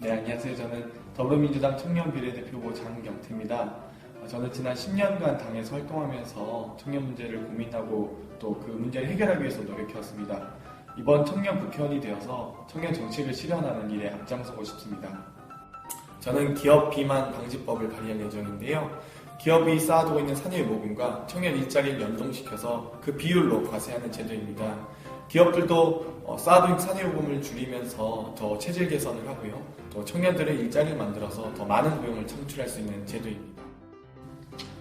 네, 안녕하세요. 저는 더불어민주당 청년비례대표부 장경태입니다. 저는 지난 10년간 당에서 활동하면서 청년 문제를 고민하고 또 그 문제를 해결하기 위해서 노력해왔습니다. 이번 청년 국회의원이 되어서 청년 정책을 실현하는 일에 앞장서고 싶습니다. 저는 기업 비만 방지법을 발의할 예정인데요. 기업이 쌓아두고 있는 산여유보금과 청년 일자리를 연동시켜서 그 비율로 과세하는 제도입니다. 기업들도 쌓아둔 산여유보금을 줄이면서 더 체질 개선을 하고요. 또 청년들의 일자리를 만들어서 더 많은 고용을 창출할 수 있는 제도입니다.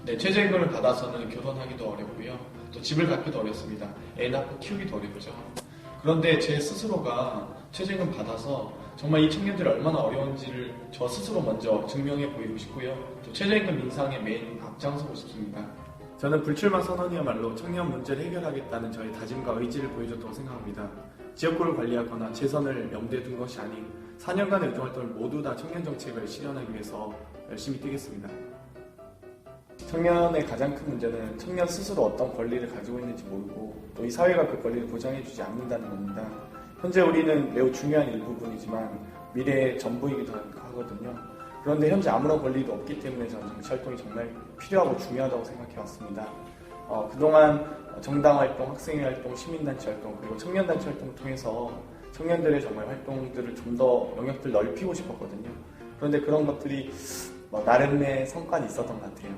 네, 최저임금을 받아서는 결혼하기도 어렵고요. 또 집을 갖기도 어렵습니다. 애 낳고 키우기도 어렵죠. 그런데 제 스스로가 최저임금 받아서 정말 이 청년들이 얼마나 어려운지를 저 스스로 먼저 증명해 보이고 싶고요. 또 최저임금 인상에 매일 앞장서고 싶습니다. 저는 불출마 선언이야말로 청년 문제를 해결하겠다는 저의 다짐과 의지를 보여줬다고 생각합니다. 지역구를 관리하거나 재선을 염두에 둔 것이 아닌 4년간의 의정활동을 모두 다 청년 정책을 실현하기 위해서 열심히 뛰겠습니다. 청년의 가장 큰 문제는 청년 스스로 어떤 권리를 가지고 있는지 모르고 또 이 사회가 그 권리를 보장해주지 않는다는 겁니다. 현재 우리는 매우 중요한 일부분이지만 미래의 전부이기도 하거든요. 그런데 현재 아무런 권리도 없기 때문에 저는 정치활동이 정말 필요하고 중요하다고 생각해왔습니다. 그동안 정당활동, 학생회활동, 시민단체 활동 그리고 청년단체 활동을 통해서 청년들의 정말 활동들을 좀 더 영역들 넓히고 싶었거든요. 그런데 그런 것들이 나름의 성과는 있었던 것 같아요.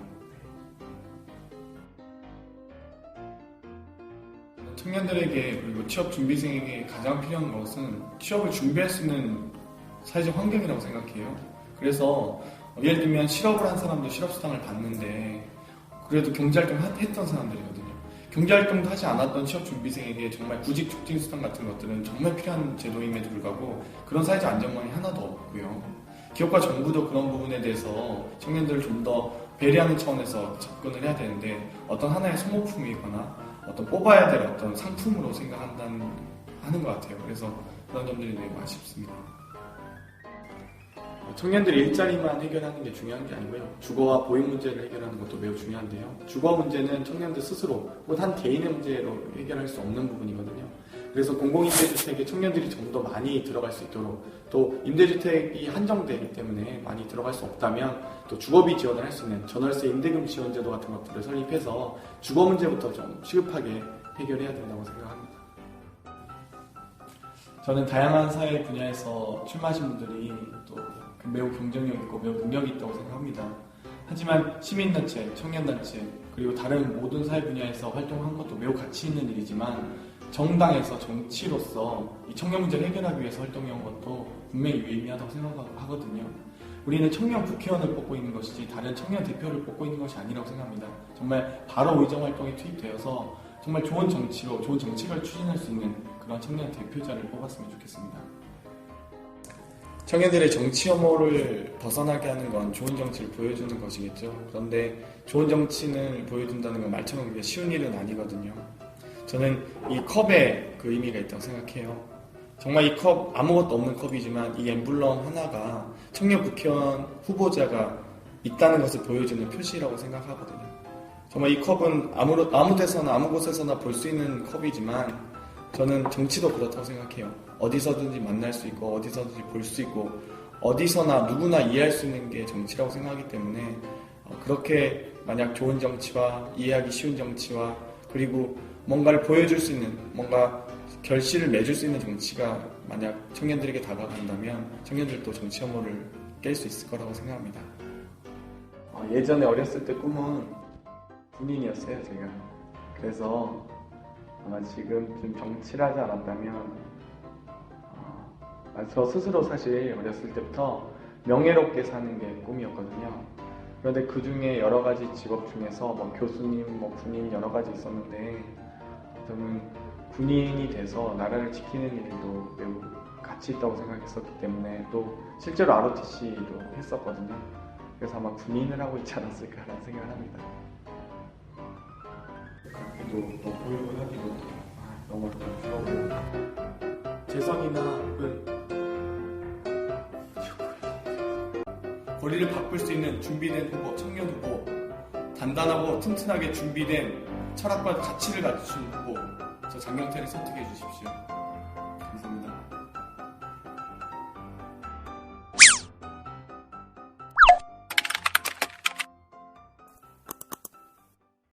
청년들에게 그리고 취업 준비생에게 가장 필요한 것은 취업을 준비할 수 있는 사회적 환경이라고 생각해요. 그래서 예를 들면 실업을 한 사람도 실업수당을 받는데 그래도 경제활동 했던 사람들이거든요. 경제활동도 하지 않았던 취업준비생에게 정말 구직 촉진수당 같은 것들은 정말 필요한 제도임에도 불구하고 그런 사회적 안전망이 하나도 없고요. 기업과 정부도 그런 부분에 대해서 청년들을 좀 더 배려하는 차원에서 접근을 해야 되는데 어떤 하나의 소모품이거나 어떤 뽑아야 될 어떤 상품으로 하는 것 같아요. 그래서 그런 점들이 매우 아쉽습니다. 청년들이 일자리만 해결하는 게 중요한 게 아니고요. 주거와 보육 문제를 해결하는 것도 매우 중요한데요. 주거 문제는 청년들 스스로 혹은 한 개인의 문제로 해결할 수 없는 부분이거든요. 그래서 공공임대주택에 청년들이 좀 더 많이 들어갈 수 있도록 또 임대주택이 한정되기 때문에 많이 들어갈 수 없다면 또 주거비 지원을 할 수 있는 전월세 임대금 지원제도 같은 것들을 설립해서 주거 문제부터 좀 시급하게 해결해야 된다고 생각합니다. 저는 다양한 사회 분야에서 출마하신 분들이 또 매우 경쟁력 있고 매우 능력이 있다고 생각합니다. 하지만 시민단체, 청년단체 그리고 다른 모든 사회 분야에서 활동한 것도 매우 가치 있는 일이지만 정당에서 정치로서 이 청년 문제를 해결하기 위해서 활동해온 것도 분명히 유의미하다고 생각하거든요. 우리는 청년 국회의원을 뽑고 있는 것이지 다른 청년 대표를 뽑고 있는 것이 아니라고 생각합니다. 정말 바로 의정활동에 투입되어서 정말 좋은 정치로 좋은 정책을 추진할 수 있는 그런 청년 대표자를 뽑았으면 좋겠습니다. 청년들의 정치 혐오를 벗어나게 하는 건 좋은 정치를 보여주는 것이겠죠. 그런데 좋은 정치를 보여준다는 건 말처럼 그게 쉬운 일은 아니거든요. 저는 이 컵에 그 의미가 있다고 생각해요. 정말 이 컵 아무것도 없는 컵이지만 이 엠블럼 하나가 청년 국회의원 후보자가 있다는 것을 보여주는 표시라고 생각하거든요. 정말 이 컵은 아무 데서나 아무 곳에서나 볼 수 있는 컵이지만 저는 정치도 그렇다고 생각해요. 어디서든지 만날 수 있고 어디서든지 볼 수 있고 어디서나 누구나 이해할 수 있는 게 정치라고 생각하기 때문에 그렇게 만약 좋은 정치와 이해하기 쉬운 정치와 그리고 뭔가를 보여줄 수 있는 뭔가 결실을 맺을 수 있는 정치가 만약 청년들에게 다가간다면 청년들도 정치 혐오를 깰 수 있을 거라고 생각합니다. 예전에 어렸을 때 꿈은 군인이었어요, 제가. 그래서 아마 지금 좀 정치를 하지 않았다면 저 스스로 사실 어렸을 때부터 명예롭게 사는 게 꿈이었거든요. 그런데 그 중에 여러 가지 직업 중에서 교수님, 군인 여러 가지 있었는데 저는 군인이 돼서 나라를 지키는 일도 매우 가치 있다고 생각했었기 때문에 또 실제로 ROTC도 했었거든요. 그래서 아마 군인을 하고 있지 않았을까라는 생각을 합니다. 또 보육을 하기도 너무 부러워요. 재선이나 혹은 거리를 바꿀 수 있는 준비된 후보, 청년 후보, 단단하고 튼튼하게 준비된 철학과 가치를 갖춘 후보, 저 장경태를 선택해 주십시오. 감사합니다.